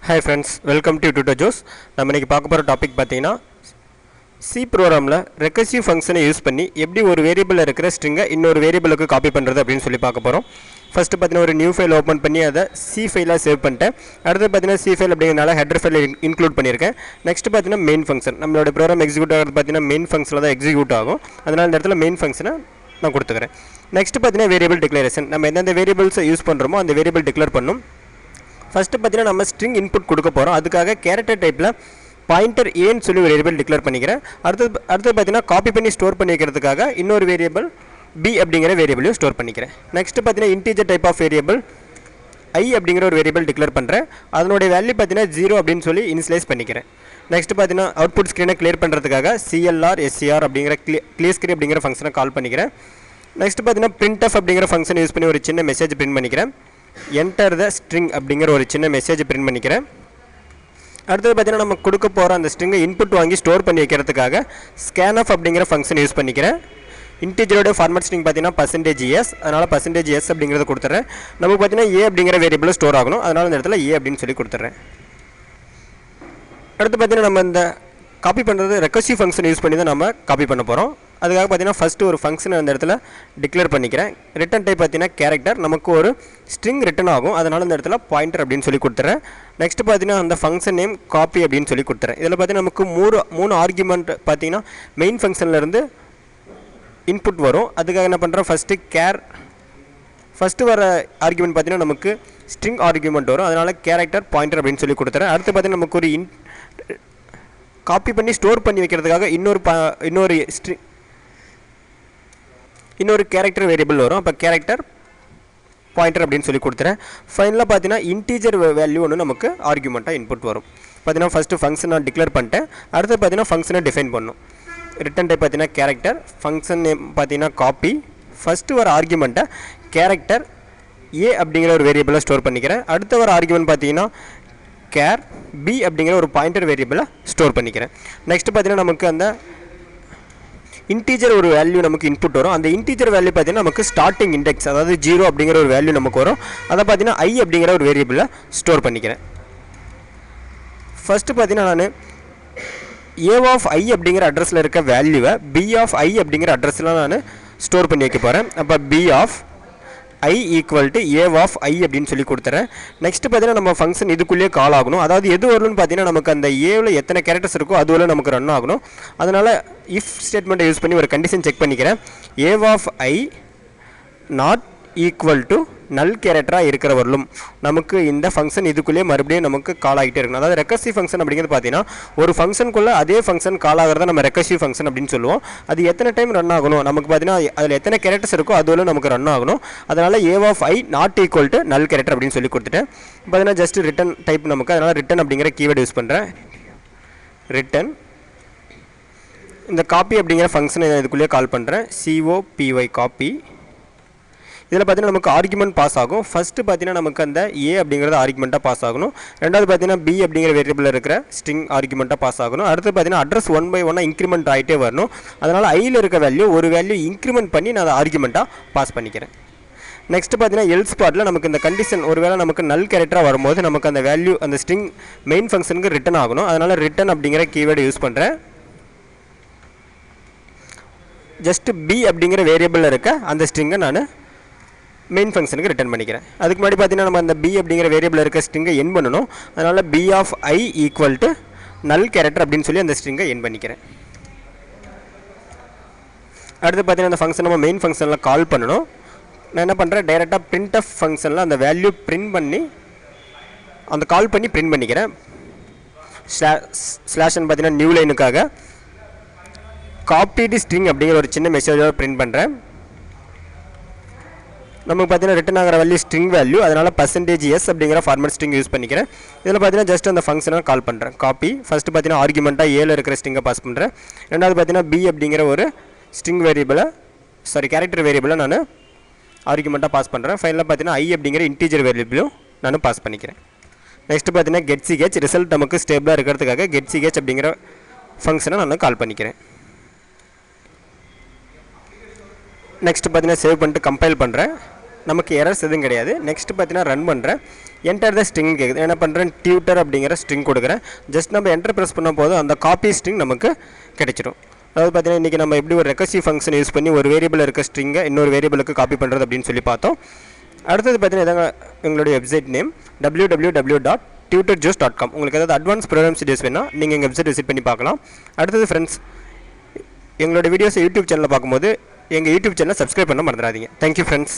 Hi friends, welcome to Tutor Joes. நம்ம இன்னைக்கு பார்க்க போற டாபிக் பார்த்தீங்கன்னா C ப்ரோகிராம்ல ரெகர்சிவ் ஃபங்க்ஷனை யூஸ் பண்ணி எப்படி ஒரு வேரியபிள்ல இருக்கிற ஸ்ட்ரிங்கை இன்னொரு வேரியபிளுக்கு காப்பி பண்றது அப்படினு சொல்லி பார்க்க போறோம். ஃபர்ஸ்ட் பார்த்தீங்கன்னா ஒரு நியூ ஃபைல் ஓபன் பண்ணி அதை C ஃபைலா சேவ் பண்ணிட்டேன். அடுத்து பார்த்தீங்கன்னா C ஃபைல் அப்படிங்கறனால ஹெடர் ஃபைல் இன்க்ளூட் பண்ணியிருக்கேன். நெக்ஸ்ட் பார்த்தீங்கன்னா மெயின் ஃபங்க்ஷன். நம்மளோட ப்ரோகிராம் எக்ஸிக்யூட் ஆகிறது பார்த்தீங்கன்னா மெயின் ஃபங்க்ஷன்ல தான் எக்ஸிக்யூட் ஆகும். அதனால இந்த இடத்துல மெயின் ஃபங்க்ஷனை நான் கொடுத்துக்கிறேன். நெக்ஸ்ட் பார்த்தீங்கன்னா வேரியபிள் டிக்ளரேஷன். நம்ம எந்தெந்த வேரியபிள்ஸ் யூஸ் பண்றோமோ அந்த வேரியபிள் டிக்ளேர் பண்ணனும். ஃபர்ஸ்ட் பார்த்தீங்கன்னா நம்ம ஸ்ட்ரிங் இன்புட் கொடுக்க போகிறோம். அதுக்காக கேரக்டர் டைப்பில் பாயிண்டர் ஏன்னு சொல்லி ஒரு வேரியபிள் டிக்ளேர் பண்ணிக்கிறேன். அடுத்து பார்த்தீங்கன்னா காப்பி பண்ணி ஸ்டோர் பண்ணி வைக்கிறதுக்காக இன்னொரு வேரியபிள் பி அப்படிங்கிற வேரியபிளையும் ஸ்டோர் பண்ணிக்கிறேன். நெக்ஸ்ட் பார்த்தீங்கன்னா இன்டீஜர் டைப் ஆஃப் வேரியபிள் ஐ அப்படிங்கிற ஒரு வேரியபிள் டிக்ளேர் பண்ணுறேன். அதனுடைய வேல்யூ பார்த்தீங்கன்னா 0 அப்படின்னு சொல்லி இனிஷியலைஸ் பண்ணிக்கிறேன். நெக்ஸ்ட் பார்த்தீங்கன்னா அவுட்புட் ஸ்க்ரீனை கிளியர் பண்ணுறதுக்காக CLR SCR அப்படிங்கிற கிளியர் ஸ்க்ரீன் அப்படிங்கிற ஃபங்க்ஷனை கால் பண்ணிக்கிறேன். நெக்ஸ்ட் பார்த்தீங்கன்னா printf அப்படிங்கிற ஃபங்க்ஷன் யூஸ் பண்ணி ஒரு சின்ன மெசேஜ் பிரிண்ட் பண்ணிக்கிறேன். என்டர் த ஸ்ட்ரிங் அப்படிங்கிற ஒரு சின்ன மெசேஜ் பிரிண்ட் பண்ணிக்கிறேன். அடுத்தது பார்த்தீங்கன்னா நம்ம கொடுக்க போகிற அந்த ஸ்ட்ரிங்கை இன்புட் வாங்கி ஸ்டோர் பண்ணி வைக்கிறதுக்காக scanf அப்படிங்கிற ஃபங்க்ஷன் யூஸ் பண்ணிக்கிறேன். இன்டிஜரோட ஃபார்மேட் ஸ்ட்ரிங் பார்த்தீங்கன்னா %s, அதனால் %s அப்படிங்கிறத கொடுத்துட்றேன். நமக்கு பார்த்தீங்கன்னா a அப்படிங்கிற வேரியபிள் ஸ்டோர் ஆகணும், அதனால் இந்த இடத்துல a அப்படின்னு சொல்லி கொடுத்துட்றேன். அடுத்து பார்த்தீங்கன்னா நம்ம இந்த காப்பி பண்ணுறது ரெகர்சிவ் ஃபங்க்ஷன் யூஸ் பண்ணி தான் நம்ம காப்பி பண்ண போகிறோம். அதுக்காக பார்த்தீங்கன்னா ஃபஸ்ட்டு ஒரு ஃபங்க்ஷனை அந்த இடத்துல டிக்ளேர் பண்ணிக்கிறேன். ரிட்டன் டைப் பார்த்தீங்கன்னா கேரக்டர், நமக்கு ஒரு ஸ்ட்ரிங் ரிட்டன் ஆகும், அதனால் இந்த இடத்துல பாயிண்டர் அப்படின்னு சொல்லி கொடுத்துறேன். நெக்ஸ்ட் பார்த்தீங்கன்னா அந்த ஃபங்க்ஷன் நேம் காப்பி அப்படின்னு சொல்லி கொடுத்துறேன். இதில் பார்த்தீங்கன்னா நமக்கு மூணு ஆர்குமெண்ட் பார்த்தீங்கன்னா மெயின் ஃபங்க்ஷன்லேருந்து இன்புட் வரும். அதுக்காக என்ன பண்ணுறேன், ஃபஸ்ட்டு வர ஆர்குமெண்ட் பார்த்தீங்கன்னா நமக்கு ஸ்ட்ரிங் ஆர்குமெண்ட் வரும், அதனால் கேரக்டர் பாயிண்டர் அப்படின்னு சொல்லி கொடுத்துறேன். அடுத்து பார்த்தீங்கன்னா நமக்கு ஒரு காப்பி பண்ணி ஸ்டோர் பண்ணி வைக்கிறதுக்காக இன்னொரு கேரக்டர் வேரியபிள் வரும். அப்போ கேரக்டர் பாயிண்டர் அப்படின்னு சொல்லி கொடுத்துறேன். ஃபைனலாக பார்த்தீங்கன்னா இன்டீஜர் வேல்யூ ஒன்று நமக்கு ஆர்குமெண்ட்டாக இன்புட் வரும். பார்த்தீங்கன்னா ஃபஸ்ட்டு ஃபங்க்ஷன் நான் டிக்ளேர் பண்ணிட்டேன். அடுத்து பார்த்தீங்கன்னா ஃபங்க்ஷனை டிஃபைன் பண்ணணும். ரிட்டன் டைப் பார்த்தீங்கன்னா கேரக்டர், ஃபங்க்ஷன் நேம் பார்த்தீங்கன்னா காப்பி, ஃபஸ்ட்டு வர ஆர்குமெண்ட்டை கேரக்டர் ஏ அப்படிங்கிற ஒரு வேரியபிளை ஸ்டோர் பண்ணிக்கிறேன். அடுத்த வர ஆர்குமெண்ட் பார்த்தீங்கன்னா கேர் பி அப்படிங்கிற ஒரு பாயிண்டர் வேரியபிளை ஸ்டோர் பண்ணிக்கிறேன். நெக்ஸ்ட் பார்த்தீங்கன்னா நமக்கு அந்த இன்டீஜர் ஒரு வேல்யூ நமக்கு இன்புட் வரும். அந்த இன்டீஜர் வேல்யூ பார்த்தீங்கன்னா நமக்கு ஸ்டார்டிங் இண்டெக்ஸ், அதாவது 0 அப்படிங்கிற ஒரு வேல்யூ நமக்கு வரும். அதை பார்த்தீங்கன்னா ஐ அப்படிங்கிற ஒரு வேரியபிளை ஸ்டோர் பண்ணிக்கிறேன். ஃபஸ்ட்டு பார்த்தீங்கன்னா நான் ஏ ஆஃப் ஐ அப்படிங்கிற அட்ரஸில் இருக்க வேல்யூவை பி ஆஃப் ஐ அப்படிங்கிற அட்ரஸில் நான் ஸ்டோர் பண்ணி வைக்க போகிறேன். அப்போ P of I equal to A of I அப்படின்னு சொல்லி கொடுத்துறேன். நெக்ஸ்ட் பார்த்தீங்கன்னா நம்ம ஃபங்க்ஷன் இதுக்குள்ளேயே கால் ஆகணும். அதாவது எது வரணும்னு பார்த்தீங்கன்னா நமக்கு அந்த ஏவில் எத்தனை கேரக்டர்ஸ் இருக்கோ அதுவரை நமக்கு ரன் ஆகணும். அதனால் இஃப் ஸ்டேட்மெண்ட்டை யூஸ் பண்ணி ஒரு கண்டிஷன் செக் பண்ணிக்கிறேன். A of I not equal to null கேரக்டராக இருக்கிற வரலும் நமக்கு இந்த ஃபங்க்ஷன் இதுக்குள்ளேயே மறுபடியும் நமக்கு கால் ஆகிட்டே இருக்கணும். அதாவது ரெக்கர்சிவ் ஃபங்க்ஷன் அப்படிங்கிறது பார்த்தீங்கன்னா ஒரு ஃபங்க்ஷனுக்குள்ளே அதே ஃபங்க்ஷன் கால் ஆகிறத நம்ம ரெக்கர்சிவ் ஃபங்க்ஷன் அப்படின்னு சொல்லுவோம். அது எத்தனை டைம் ரன் ஆகணும், நமக்கு பார்த்தீங்கன்னா அதில் எத்தனை கேரக்டர்ஸ் இருக்கோ அதுவரை நமக்கு ரன் ஆகணும். அதனால் A of I not equal to null character அப்படின்னு சொல்லி கொடுத்துட்டேன். பார்த்தீங்கன்னா ஜஸ்ட் ரிட்டன் டைப் நமக்கு, அதனால் ரிட்டன் அப்படிங்கிற கீவேர்டு யூஸ் பண்ணுறேன். ரிட்டன் இந்த காப்பி அப்படிங்கிற ஃபங்க்ஷனை இதுக்குள்ளேயே கால் பண்ணுறேன். COPY copy. இதில் பார்த்தீங்கன்னா நமக்கு ஆர்குமெண்ட் பாஸ் ஆகும். ஃபஸ்ட்டு பார்த்தீங்கன்னா நமக்கு அந்த ஏ அப்படிங்கிறது ஆர்குமெண்ட்டாக பாஸ் ஆகணும். ரெண்டாவது பார்த்தீங்கன்னா பி அப்படிங்கிற வேரியபிளில் இருக்கிற ஸ்ட்ரிங் ஆர்குமெண்ட்டாக பாஸ் ஆகணும். அடுத்து பார்த்தீங்கன்னா அட்ரஸ் 1 by 1 இன்க்ரிமெண்ட் ஆகிட்டே வரணும். அதனால் ஐயில் இருக்க ஒரு வேல்யூ இன்க்ரிமெண்ட் பண்ணி நான் அதை ஆர்குமெண்ட்டாக பாஸ் பண்ணிக்கிறேன். நெக்ஸ்ட் பார்த்தீங்கன்னா எல்ஸ் பார்ட்டில் நமக்கு இந்த கண்டிஷன் ஒருவேளை நமக்கு நல் கேரக்டராக வரும்போது நமக்கு அந்த வேல்யூ அந்த ஸ்ட்ரிங் மெயின் ஃபங்க்ஷனுக்கு ரிட்டன் ஆகணும். அதனால் ரிட்டன் அப்படிங்கிற கீவேர்டு யூஸ் பண்ணுறேன். ஜஸ்ட் பி அப்படிங்கிற வேரியபிளில் இருக்க அந்த ஸ்ட்ரிங்கை நான் மெயின் ஃபங்க்ஷனுக்கு ரிட்டன் பண்ணிக்கிறேன். அதுக்கு முன்னாடி பார்த்தீங்கன்னா நம்ம அந்த பி அப்படிங்கிற வேரியபிள் இருக்க ஸ்ட்ரிங்கை என் பண்ணணும். அதனால் P of I equal to null character அப்படின்னு சொல்லி அந்த ஸ்ட்ரிங்கை என் பண்ணிக்கிறேன். அடுத்து பார்த்தீங்கன்னா அந்த ஃபங்க்ஷன் நம்ம மெயின் ஃபங்க்ஷனில் கால் பண்ணணும். நான் என்ன பண்ணுறேன், டைரெக்டாக printf ஃபங்க்ஷனில் அந்த வேல்யூ பிரிண்ட் பண்ணி அந்த கால் பண்ணி பிரிண்ட் பண்ணிக்கிறேன். ஸ்லாஷ்ன்னு பார்த்தீங்கன்னா நியூ லைனுக்காக காப்பீடு ஸ்ட்ரிங் அப்படிங்கிற ஒரு சின்ன மெசேஜோட பிரிண்ட் பண்ணுறேன். நமக்கு பார்த்தீங்கன்னா ரிட்டன் ஆகிற வேல்யூ ஸ்ட்ரிங் வேல்யூ, அதனால் %s அப்படிங்கிற ஃபார்மேட் ஸ்ட்ரிங் யூஸ் பண்ணிக்கிறேன். இதில் பார்த்தீங்கன்னா ஜஸ்ட் அந்த ஃபங்க்ஷனை கால் பண்ணுறேன். காப்பி ஃபஸ்ட்டு பார்த்தீங்கன்னா ஆர்குமெண்ட்டாக ஏல இருக்கிற ஸ்ட்ரிங்கை பாஸ் பண்ணுறேன். ரெண்டாவது பார்த்தீங்கன்னா பி அப்படிங்கிற ஒரு ஸ்ட்ரிங் வேரியபிளை கேரக்டர் வேரியபிளை நான் ஆர்குமெண்ட்டாக பாஸ் பண்ணுறேன். ஃபைனலாக பார்த்தீங்கன்னா ஐ அப்படிங்கிற இன்டீஜர் வேரியபிளும் நான் பாஸ் பண்ணிக்கிறேன். நெக்ஸ்ட் பார்த்தீங்கன்னா getCH ரிசல்ட் நமக்கு ஸ்டேபிளாக இருக்கிறதுக்காக getCH அப்படிங்கிற ஃபங்க்ஷனை நான் கால் பண்ணிக்கிறேன். நெக்ஸ்ட் பார்த்தீங்கன்னா சேவ் பண்ணிட்டு கம்பைல் பண்ணுறேன். நமக்கு எரர்ஸ் எதுவும் கிடையாது. நெக்ஸ்ட் பார்த்தீங்கன்னா ரன் பண்ணுறேன். என்டர் த ஸ்ட்ரிங் கேட்குது. என்ன பண்ணுறேன், டியூட்டர் அப்படிங்கிற ஸ்ட்ரிங் கொடுக்குறேன். ஜஸ்ட் நம்ம என்டர் ப்ரெஸ் பண்ண போதும் அந்த காப்பி ஸ்ட்ரிங் நமக்கு கிடைச்சிடும். அதாவது பார்த்தீங்கன்னா இன்றைக்கி நம்ம எப்படி ஒரு ரெக்கர்சிவ் ஃபங்க்ஷன் யூஸ் பண்ணி ஒரு வேரியபிள் இருக்க ஸ்ட்ரிங்கை இன்னொரு வேரியபிளுக்கு காப்பி பண்ணுறது அப்படின்னு சொல்லி பார்த்தோம். அடுத்தது பார்த்தீங்கன்னா இதாங்க எங்களுடைய வெப்சைட் நேம் www.tutorjuice.com. உங்களுக்கு ஏதாவது அட்வான்ஸ் ப்ரோக்ராம்ஸ் வீடியோஸ் வேணால் நீங்கள் எங்கள் வெப்சைட் விசிட் பண்ணி பார்க்கலாம். அடுத்தது ஃப்ரெண்ட்ஸ், எங்களோட வீடியோஸை யூடியூப் சேனலில் பார்க்கும்போது எங்கள் யூடியூப் சேனலை சப்ஸ்கிரைப் பண்ண மறந்துடாதீங்க. Thank you friends.